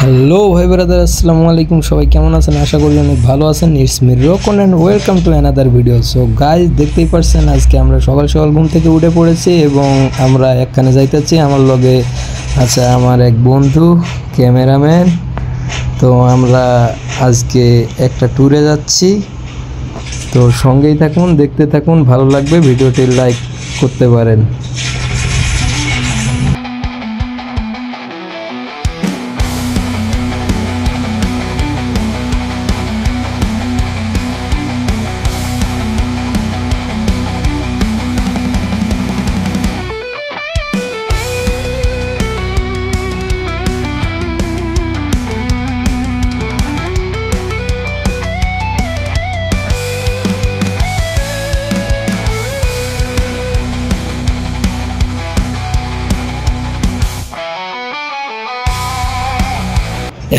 Hello ভাই brother, আসসালামু আলাইকুম। সবাই কেমন আছেন? আশা করি অনেক ভালো আছেন। It's me Rokon and welcome to another video. So guys, দেখতেই পারছেন আজকে আমরা সকাল সকাল ঘুম থেকে উঠে পড়েছি এবং আমরা একখানে যাইতেছি। আমার লগে আছে আমার এক বন্ধু ক্যামেরাম্যান। তো আমরা আজকে একটা ট্যুরে যাচ্ছি। তো সঙ্গেই থাকুন, দেখতে থাকুন, ভালো লাগবে। ভিডিওটি লাইক করতে পারেন।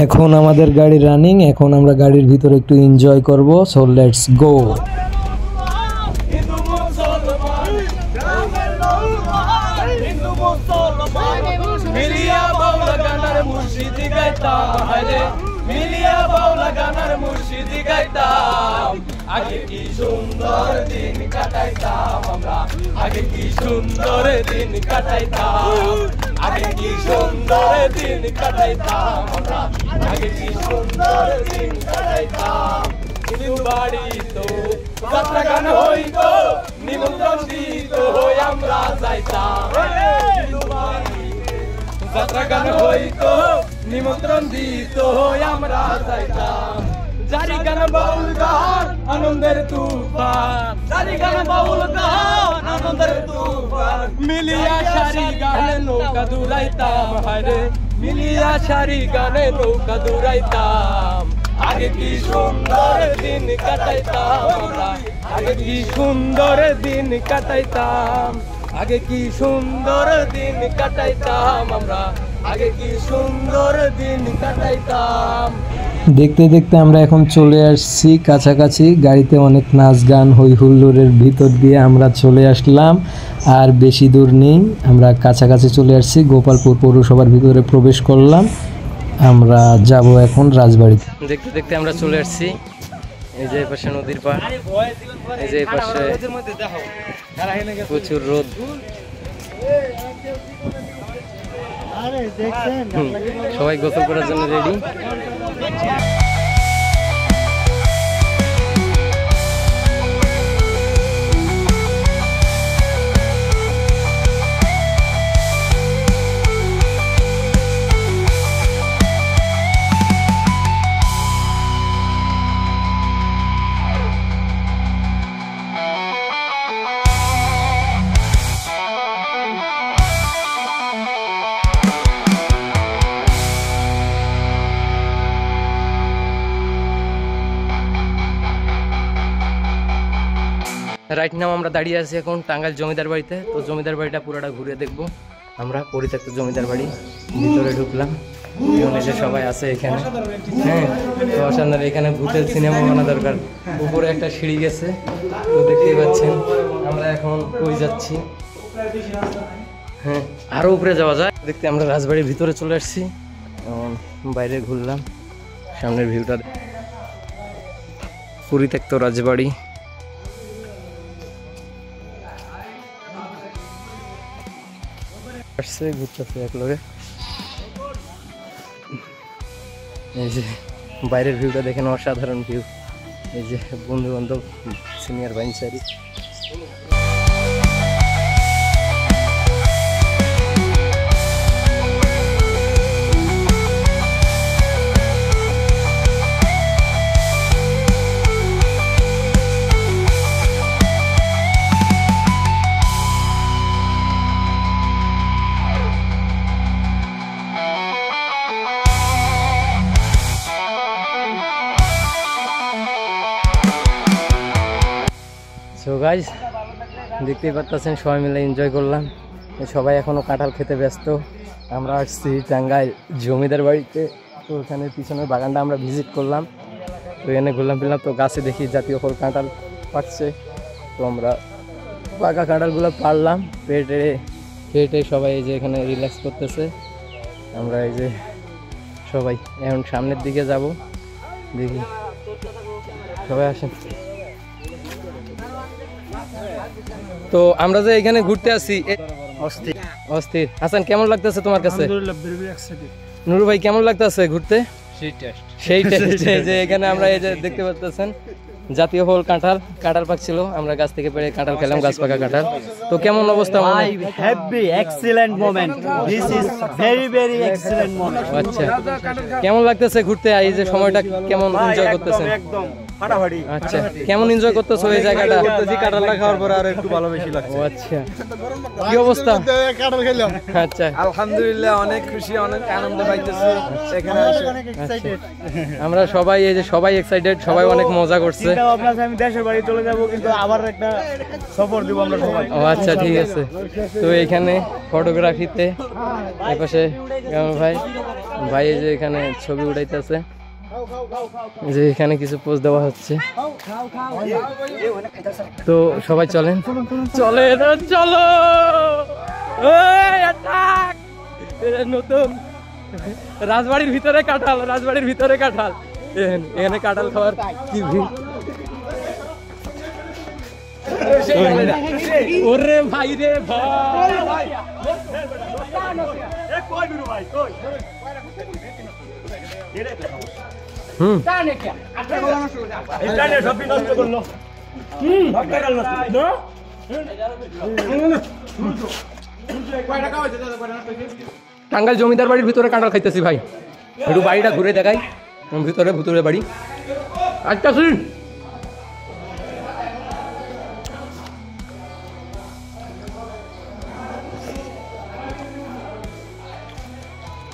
এখন আমাদের গাড়ি রানিং। এখন আমরা গাড়ির ভিতরে একটু এনজয় করব। So let's go. আগে কি সুন্দর দিন কাটাইতাম আমরা, আগে কি সুন্দর দিন কাটাইতাম, আগে কি সুন্দর দিন কাটাইতাম আমরা, আগে কি সুন্দর দিন কাটাইতাম। কিন্তু বাড়ি তো যাত্রা গান হইতো, নিমন্ত্রণ দিত হই আমরা যাইতাম। যাত্রা গান হইতো, নিমন্ত্রণ দিত হই আমরা যাইতাম। জারি গান বাউল গান আনন্দের তুফান, জারি গান বাউল গান আনন্দের তুফান। মিলিয়া সারি গানে নৌকা দুরাইতাম, হায়রে মিলিয়া সারি গানে নৌকা দুরাইতাম। আগে কি সুন্দর দিন কাটাইতাম আমরা, আগে কি সুন্দর দিন কাটাইতাম, আগে কি সুন্দর দিন কাটাইতাম আমরা, আগে কি সুন্দর দিন কাটাইতাম। দেখতে দেখতে আমরা এখন চলে আসছি কাছাকাছি। গাড়িতে অনেক নাচ গান হই হুল্লোড়ের ভিতর দিয়ে আমরা চলে আসলাম। আর বেশি দূর নেই, আমরা কাছাকাছি চলে আসছি। গোপালপুর পৌরসভার ভিতরে প্রবেশ করলাম। আমরা যাব এখন রাজবাড়িতে। দেখতে দেখতে আমরা চলে আসছি। এই যে পাশে নদীর পাড়, এই যে পাশে প্রচুর রোদ। সবাই গোসল করার জন্য রেডি। রাইট নাও আমরা দাঁড়িয়ে আছি এখন টাঙ্গাইল জমিদার বাড়িতে। তো জমিদার বাড়িটা পুরোটা ঘুরে দেখবো আমরা। পরিত্যক্ত জমিদার বাড়ি, ভিতরে ঢুকলাম। এখন এসে সবাই আছে এখানে। হ্যাঁ, তো অসাধারণ। এখানে ভূতের সিনেমা বানা দরকার। উপরে একটা সিঁড়ি গেছে, তো দেখতেই পাচ্ছেন। আমরা এখন কই যাচ্ছি? হ্যাঁ, আরো উপরে যাওয়া যায়। দেখতে আমরা রাজবাড়ির ভিতরে চলে আসছি। এখন বাইরে ঘুরলাম, সামনের ভিউটা। পরিত্যক্ত রাজবাড়ি। আসছে ঘুরতেছে এক লগে। এই যে বাইরের ভিউটা দেখেন, অসাধারণ ভিউ। এই যে বন্ধু বান্ধব, সিনিয়র বাইনসারি। সো গাইজ, দেখতেই পাচ্ছেন সবাই মিলে এনজয় করলাম। সবাই এখনও কাঁঠাল খেতে ব্যস্ত। আমরা আসছি টাঙ্গাইল জমিদার বাড়িতে। তো ওখানে পিছনের বাগানটা আমরা ভিজিট করলাম। তো এখানে ঘুরলাম ফিরলাম। তো গাছে দেখি জাতীয় ফল কাঁঠাল পাকছে। তো আমরা পাকা কাঁঠালগুলো পারলাম, পেটে সবাই এই যে এখানে রিল্যাক্স করতেছে। আমরা এই যে সবাই এখন সামনের দিকে যাব, দেখি সবাই আসেন। তো আমরা যে এখানে ঘুরতে আসি অস্থির অস্থির। হাসান কেমন লাগতেছে তোমার কাছে? আলহামদুলিল্লাহ ভেরি ভেরি এক্সাইটেড। নুরু ভাই কেমন লাগতেছে ঘুরতে? সেই টেস্ট সেই টেস্টে যে এখানে আমরা এই যে দেখতে পাচ্ছেন জাতীয় ফল কাঁঠাল, কাঁঠাল পাকছিল, আমরা গাছ থেকে পেড়ে কাঁঠাল খেলাম, গাছ পাকা কাঁঠাল। তো কেমন অবস্থা? Happy excellent moment, this is very very excellent moment. আচ্ছা কেমন লাগতেছে ঘুরতে? এই যে সময়টা কেমন এনজয় করতেছেন? একদম ফাটাফাটি। আচ্ছা কেমন এনজয় করতেছো এই জায়গাটা? কাঁঠালটা খাওয়ার পর আর একটু ভালো বেশি লাগছে। ও আচ্ছা কি অবস্থা? কাঁঠাল খেলাম। আচ্ছা আলহামদুলিল্লাহ অনেক খুশি, অনেক আনন্দ পাইতেছি এখানে এসে। আমরা সবাই এই যে সবাই এক্সাইটেড, সবাই অনেক মজা করছে। আমি দেশের বাড়ি চলে যাব, কিন্তু আবার একটা সফর দিব আমরা সবাই। ও আচ্ছা ঠিক আছে। তো এখানে ফটোগ্রাফিতে এপাশে ভাই ভাই এই যে এখানে ছবি উঠাইতেছে, যে এখানে কিছু পোজ দেওয়া হচ্ছে। তো সবাই চলেন চলে চলো নতুন রাজবাড়ির ভিতরে কাঁঠাল, রাজবাড়ির ভিতরে কাঁঠাল, এখানে কাঁঠাল খাওয়ার কি ভিড়। ওরে ভাই রে ভাই, টাঙ্গাইল জমিদার বাড়ির ভিতরে কাঁঠাল খাইতেছি ভাই, একটু বাড়িটা ঘুরে দেখাই। ভিতরে ভুতুরে বাড়ি। আচ্ছা শুন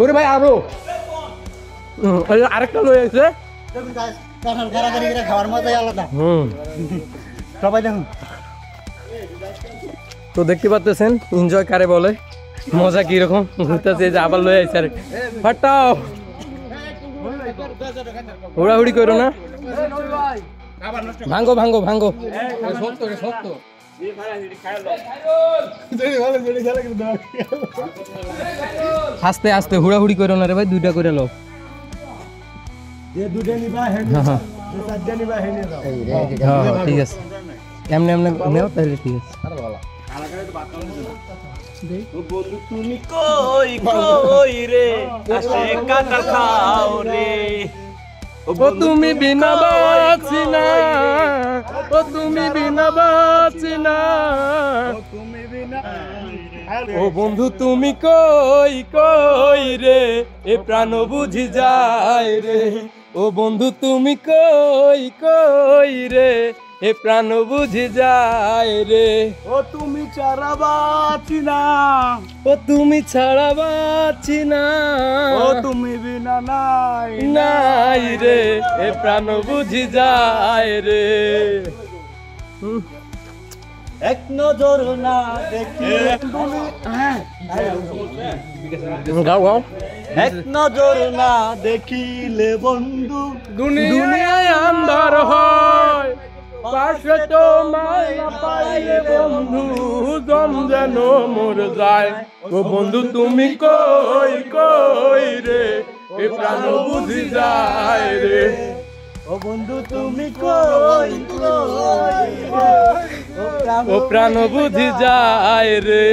ওরে ভাই আরো আরেকটা লয়ে আছে। খাওয়ার মজাই আলাদা। সবাই দেখুন। তো দেখতে পাচ্ছেন এনজয় কারে বলে, মজা কিরকম ঘুরতেছে। যে আবার লয়ে আইছে, আরে ফাটাও হুড়াহুড়ি করো না, ভাঙ্গো ভাঙ্গো ভাঙ্গো। আস্তে আস্তে হুড়াহুড়ি করো না রে ভাই, দুইটা করে লো। ঠিক আছে এমনি এমনি নেও তাহলে ঠিক আছে। বন্ধু তুমি কই কই রে, আসে কাঁঠাল খাও রে। ও তুমি বিনা বাঁচি না, ও তুমি বিনা বাঁচি না, ও বন্ধু তুমি কই কই রে, এ প্রাণ বুঝি যায় রে। ও বন্ধু তুমি কই কই রে, এ প্রাণ বুঝি যায় রে। ও তুমি ছাড়া বাঁচি না, ও তুমি ছাড়া বাঁচি না, ও তুমি বিনা নাই নাই রে, এ প্রাণ বুঝি যায় রে। এক নজর না দেখি, গাও গাও। এক নজর না দেখিলে বন্ধু দুনিয়ায় আন্ধার হয়, পাশে তোমায় না পাইলে বন্ধু দম যেন মর যায়। ও বন্ধু তুমি কই কই রে, এ প্রাণ বুঝি যায় রে। ও বন্ধু তুমি কই কই, ও প্রাণ বুঝি যায় রে।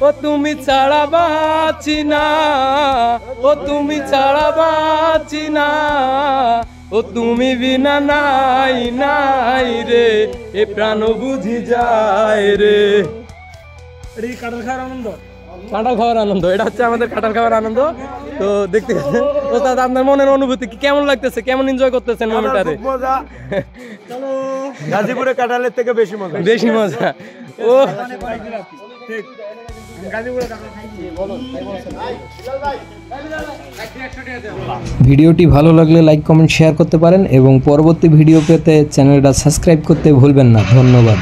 ও তুমি ছাড়া বাঁচি না, ও তুমি ছাড়া বাঁচি না, ও তুমি বিনা নাই নাই রে, এ প্রাণ বুঝি যায় রে। কাঁঠাল খাওয়ার আনন্দ, কাঁঠাল খাওয়ার আনন্দ, এটা হচ্ছে আমাদের কাঁঠাল খাওয়ার আনন্দ। তো দেখতে ওস্তাদ আপনার মনের অনুভূতি কি, কেমন লাগতেছে, কেমন এনজয় করতেছেন মোমেন্টারে? মজা। গাজীপুরে কাঁঠালের থেকে বেশি মজা, বেশি মজা। ও ভিডিওটি ভালো লাগলে লাইক কমেন্ট শেয়ার করতে পারেন এবং পরবর্তী ভিডিও পেতে চ্যানেলটা সাবস্ক্রাইব করতে ভুলবেন না। ধন্যবাদ।